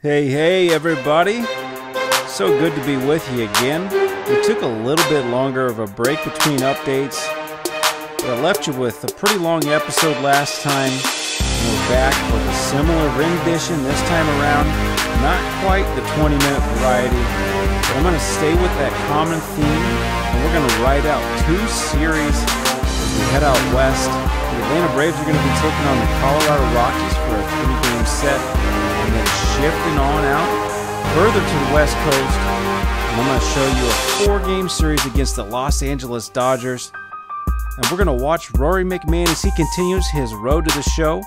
Hey everybody, so good to be with you again. We took a little bit longer of a break between updates, but I left you with a pretty long episode last time, and we're back with a similar rendition this time around. Not quite the 20-minute variety, but I'm going to stay with that common theme, and we're going to ride out two series as we head out west. The Atlanta Braves are going to be taking on the Colorado Rockies for a 3-game set, and then shifting on out further to the West Coast, and I'm going to show you a 4-game series against the Los Angeles Dodgers. And we're going to watch Rory McMahon as he continues his road to the show,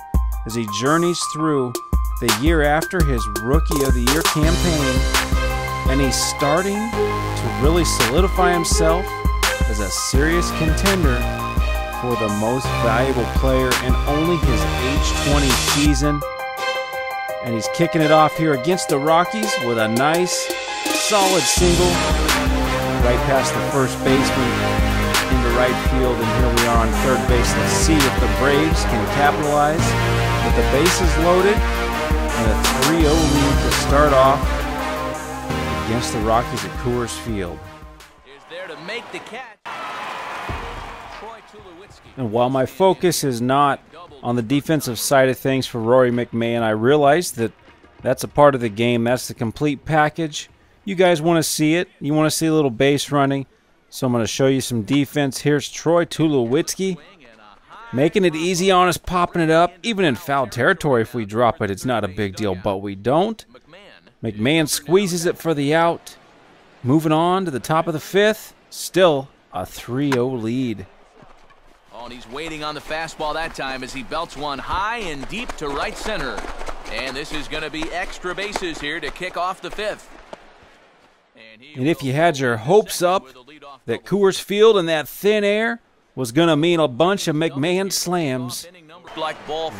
as he journeys through the year after his Rookie of the Year campaign, and he's starting to really solidify himself as a serious contender for the most valuable player in only his age 20 season. And he's kicking it off here against the Rockies with a nice, solid single right past the first baseman into right field. And here we are on third base. Let's see if the Braves can capitalize with the bases loaded and a 3-0 lead to start off against the Rockies at Coors Field. Is there to make the catch. And while my focus is not on the defensive side of things for Rory McMahon, I realize that that's a part of the game. That's the complete package. You guys want to see it. You want to see a little base running. So I'm going to show you some defense. Here's Troy Tulowitzki making it easy on us, popping it up. Even in foul territory, if we drop it, it's not a big deal, but we don't. McMahon squeezes it for the out. Moving on to the top of the fifth. Still a 3-0 lead. Oh, and he's waiting on the fastball that time as he belts one high and deep to right center. And this is going to be extra bases here to kick off the fifth. And if you had your hopes up that Coors Field and that thin air was going to mean a bunch of McMahon slams,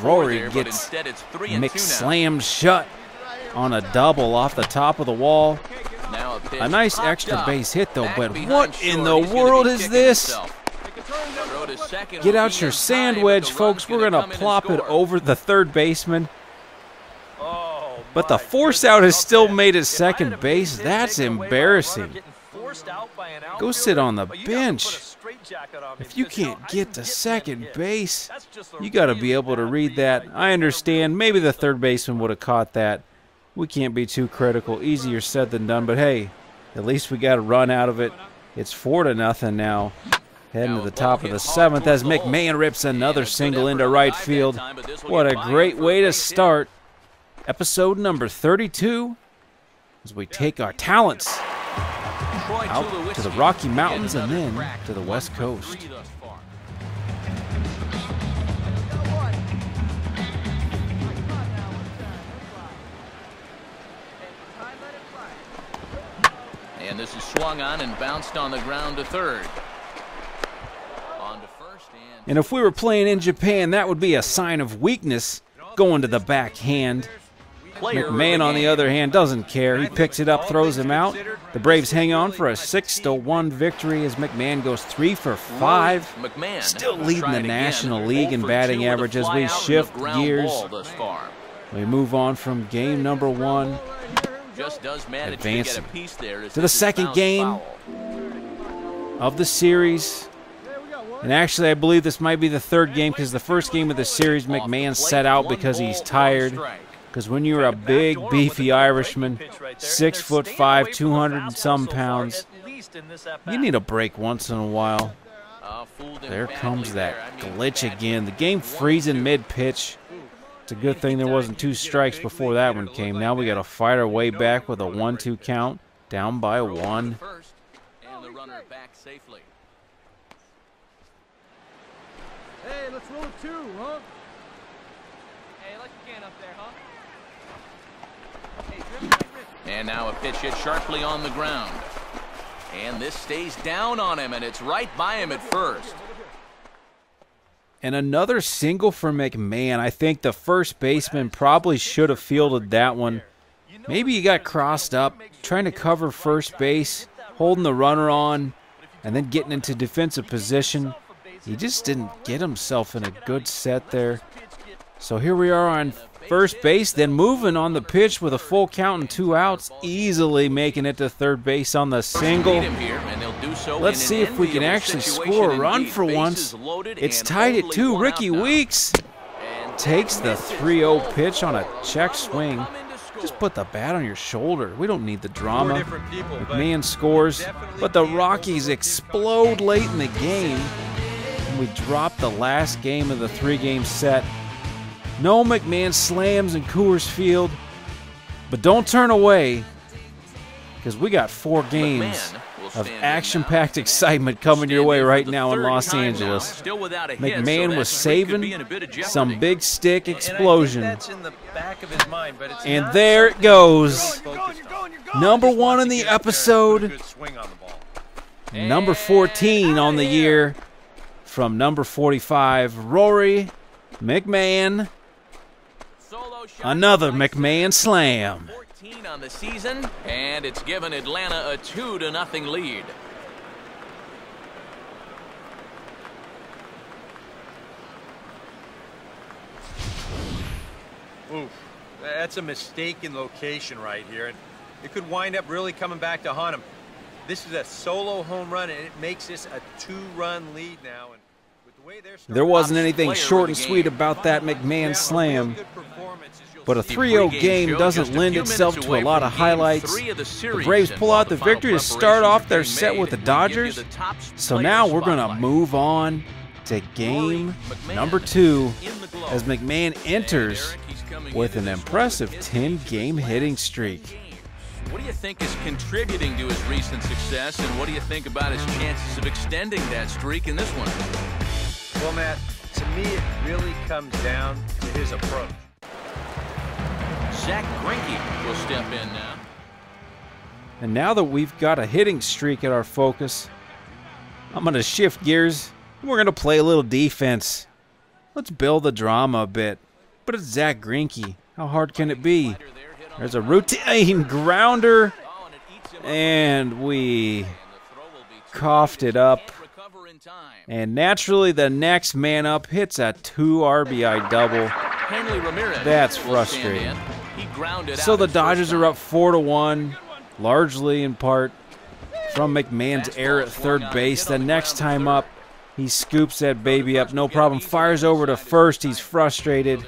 Rory gets McSlammed shut on a double off the top of the wall. A nice extra base hit though, but what in the world is this? Get out your sand wedge, folks. We're going to plop it over the third baseman. But the force out has still made it second base. That's embarrassing. Go sit on the bench. If you can't get to second base, you got to be able to read that. I understand. Maybe the third baseman would have caught that. We can't be too critical. Easier said than done. But hey, at least we got a run out of it. It's 4-0 now. Heading to the top of the seventh as McMahon rips another single into right field. What a great way to start episode number 32 as we take our talents out to the Rocky Mountains and then to the West Coast. And this is swung on and bounced on the ground to third. And if we were playing in Japan, that would be a sign of weakness, going to the backhand. McMahon, on the other hand, doesn't care. He picks it up, throws him out. The Braves hang on for a 6-1 victory as McMahon goes 3 for 5. Still leading the National League in batting average as we shift gears. We move on from game number 1, advancing to the second game of the series. And actually, I believe this might be the third game because the first game of the series, McMahon set out because he's tired. Because when you're a big, beefy Irishman, 6'5", 200 and some pounds, you need a break once in a while. There comes that glitch again. The game freezing mid-pitch. It's a good thing there wasn't 2 strikes before that one came. Now we got to fight our way back with a 1-2 count, down by 1. Hey, let's roll 2, huh? Hey, like you can up there, huh? Hey, and now a pitch hit sharply on the ground. And this stays down on him, and it's right by him at first. And another single for McMahon. I think the first baseman probably should have fielded that one. Maybe he got crossed up, trying to cover first base, holding the runner on, and then getting into defensive position. He just didn't get himself in a good set there. So here we are on first base, then moving on the pitch with a full count and 2 outs, easily making it to third base on the single. Let's see if we can actually score a run for once. It's tied at 2. Ricky Weeks takes the 3-0 pitch on a check swing. Just put the bat on your shoulder. We don't need the drama. McMahon scores, but the Rockies explode late in the game. And we drop the last game of the 3-game set. No McMahon slams in Coors Field, but don't turn away, because we got 4 games of action-packed excitement coming your way right now in Los Angeles. McMahon was saving some big stick explosion. And there it goes. Number 1 in the episode. Number 14 on the year from number 45, Rory McMahon. Another McMahon slam. 14 on the season, and it's given Atlanta a 2-0 lead. Oof, that's a mistaken location right here, and it could wind up really coming back to haunt him. This is a solo home run, and it makes this a 2-run lead now. And with the way there wasn't anything short and sweet about that McMahon slam. But a 3-0 game doesn't lend itself to a lot of highlights. The Braves pull out the victory to start off their set with the Dodgers. So now we're going to move on to game number 2 as McMahon enters with an impressive 10-game hitting streak. What do you think is contributing to his recent success, and what do you think about his chances of extending that streak in this one? Well, Matt, to me it really comes down to his approach. Zach Greinke will step in now. And now that we've got a hitting streak at our focus, I'm going to shift gears and we're going to play a little defense. Let's build the drama a bit. But it's Zach Greinke. How hard can it be? There's a routine grounder, and we coughed it up. And naturally, the next man up hits a 2 RBI double. That's frustrating. So the Dodgers are up 4-1, largely in part from McMahon's error at third base. The next time up, he scoops that baby up, no problem. Fires over to first. He's frustrated.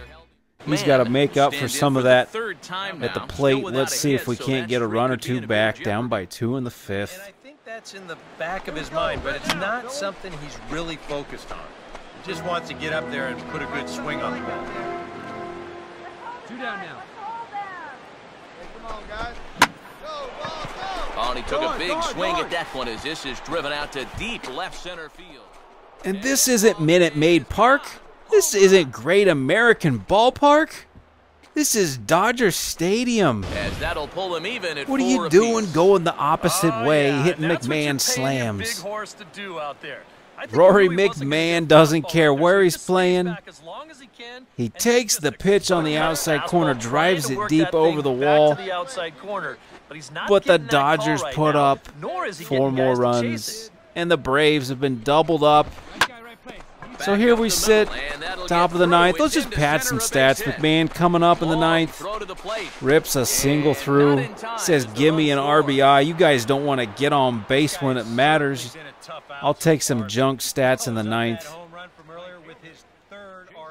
He's got to make up for some of that at the plate. Let's see if we can't get a run or 2 back, down by 2 in the 5th. And I think that's in the back of his mind, but it's not something he's really focused on. He just wants to get up there and put a good swing on the ball. 2 down now. Come on, guys. Go, ball, go. Oh, and he took a big swing at that one as this is driven out to deep left center field. And this isn't Minute Maid Park. This isn't Great American Ballpark. This is Dodger Stadium. As that'll pull him even at What are you doing going the opposite way, hitting McMahon slams? Rory McMahon doesn't care where he's playing. He takes the pitch on the outside corner, drives it deep over the wall. But the Dodgers put up 4 more runs, and the Braves have been doubled up. So here we sit, top of the 9th. Let's just pad some stats. McMahon coming up in the 9th. Rips a single through. Says, give me an RBI. You guys don't want to get on base when it matters. I'll take some junk stats in the 9th.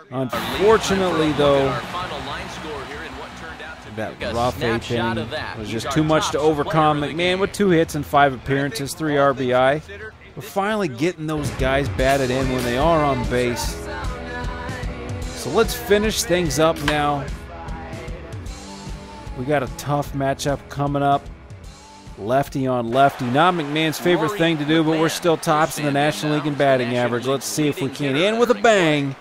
Unfortunately, though, that rough 8th inning was just too much to overcome. McMahon with 2 hits and 5 appearances, 3 RBI. We're finally getting those guys batted in when they are on base. So let's finish things up now. We got a tough matchup coming up. Lefty on lefty. Not McMahon's favorite thing to do, but we're still tops in the National League in batting average. Let's see if we can end with a bang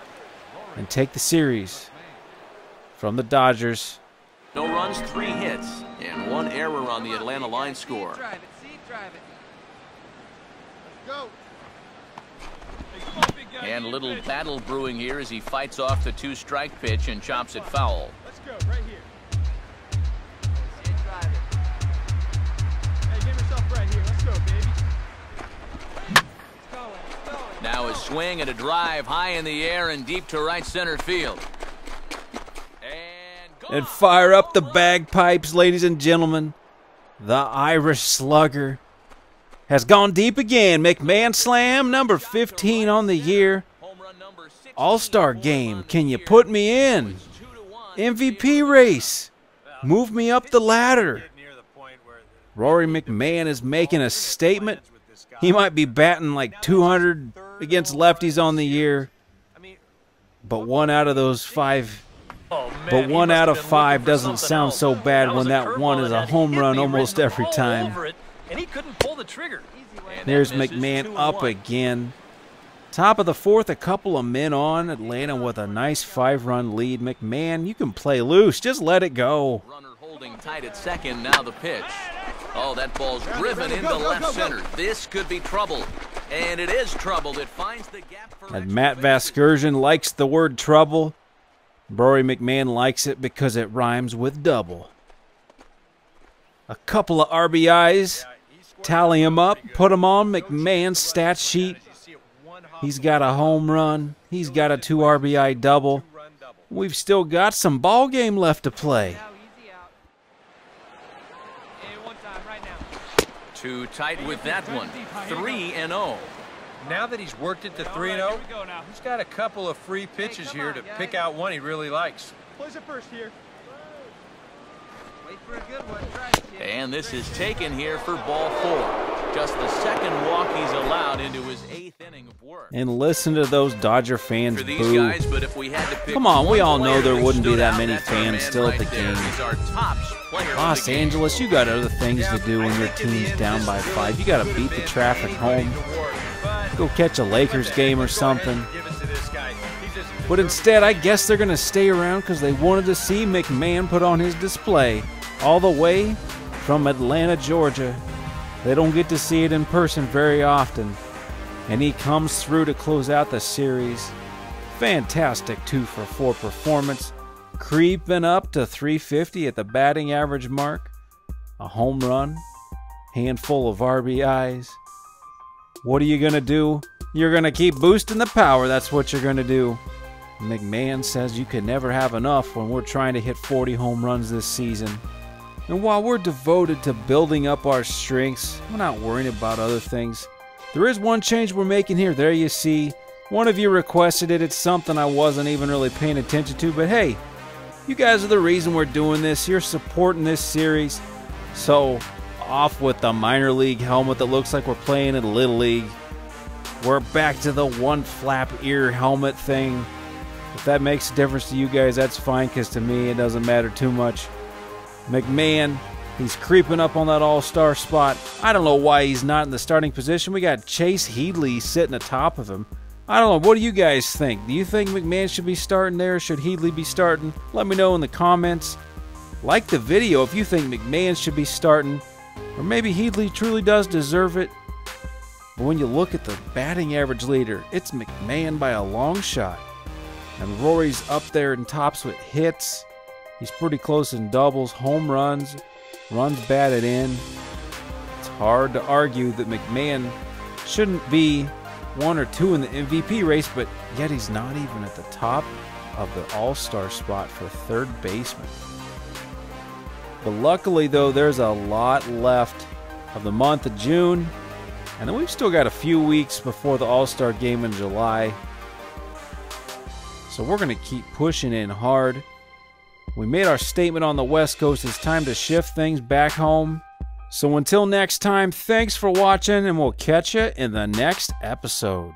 and take the series from the Dodgers. No runs, 3 hits, and 1 error on the Atlanta line score. Drive it, see, drive it. Go. And a little battle brewing here as he fights off the 2-strike pitch and chops it foul. Let's go, right here. See it, drive it. Hey, give yourself right here. Let's go, baby. It's going. Now a swing and a drive high in the air and deep to right center field. And And fire up the bagpipes, ladies and gentlemen. The Irish Slugger has gone deep again. McMahon slam, number 15 on the year. All-Star game, can you put me in? MVP race, move me up the ladder. Rory McMahon is making a statement. He might be batting like 200 against lefties on the year. But one out of five doesn't sound so bad when that one is a home run almost every time. And he couldn't pull the trigger. There's McMahon up again. Top of the fourth, a couple of men on. Atlanta with a nice 5-run lead. McMahon, you can play loose. Just let it go. Runner holding tight at second. Now the pitch. Oh, that ball's driven into left center. This could be trouble. And it is trouble. It finds the gap for And Matt Vasgersian likes the word trouble. Rory McMahon likes it because it rhymes with double. A couple of RBIs. Tally him up. Put him on McMahon's stat sheet. He's got a home run. He's got a 2 RBI double. We've still got some ball game left to play. Too tight with that one. 3-0. Now that he's worked it to 3-0, he's got a couple of free pitches here to pick out one he really likes. Plays it first here. Wait for a good one. Try it, kid. And this is taken here for ball 4. Just the second walk he's allowed into his 8th inning of work. And listen to those Dodger fans For these boo. guys, but if we had to pick Come on, we one all know player there who wouldn't be stood that out, many that's our fans man still at right the there. game. He's our top player of Los the game. Angeles, you got other things to do when your team's down by 5. You got to beat the traffic home. Go catch a Lakers game or something. But instead, I guess they're going to stay around because they wanted to see McMahon put on his display all the way from Atlanta, Georgia. They don't get to see it in person very often. And he comes through to close out the series. Fantastic 2-for-4 performance. Creeping up to 350 at the batting average mark. A home run. Handful of RBIs. What are you going to do? You're going to keep boosting the power. That's what you're going to do. McMahon says you can never have enough when we're trying to hit 40 home runs this season. And while we're devoted to building up our strengths, we're not worrying about other things. There is one change we're making here. There you see. One of you requested it. It's something I wasn't even really paying attention to. But hey, you guys are the reason we're doing this. You're supporting this series. So off with the minor league helmet that looks like we're playing in Little League. We're back to the one flap ear helmet thing. If that makes a difference to you guys, that's fine, because to me it doesn't matter too much. McMahon, he's creeping up on that all-star spot. I don't know why he's not in the starting position. We got Chase Headley sitting atop of him. I don't know. What do you guys think? Do you think McMahon should be starting there? Should Headley be starting? Let me know in the comments. Like the video if you think McMahon should be starting. Or maybe Headley truly does deserve it. But when you look at the batting average leader, it's McMahon by a long shot. And Rory's up there in tops with hits. He's pretty close in doubles, home runs, runs batted in. It's hard to argue that McMahon shouldn't be 1 or 2 in the MVP race, but yet he's not even at the top of the all-star spot for third baseman. But luckily, though, there's a lot left of the month of June. And then we've still got a few weeks before the All-Star game in July. So we're going to keep pushing in hard. We made our statement on the West Coast. It's time to shift things back home. So until next time, thanks for watching, and we'll catch you in the next episode.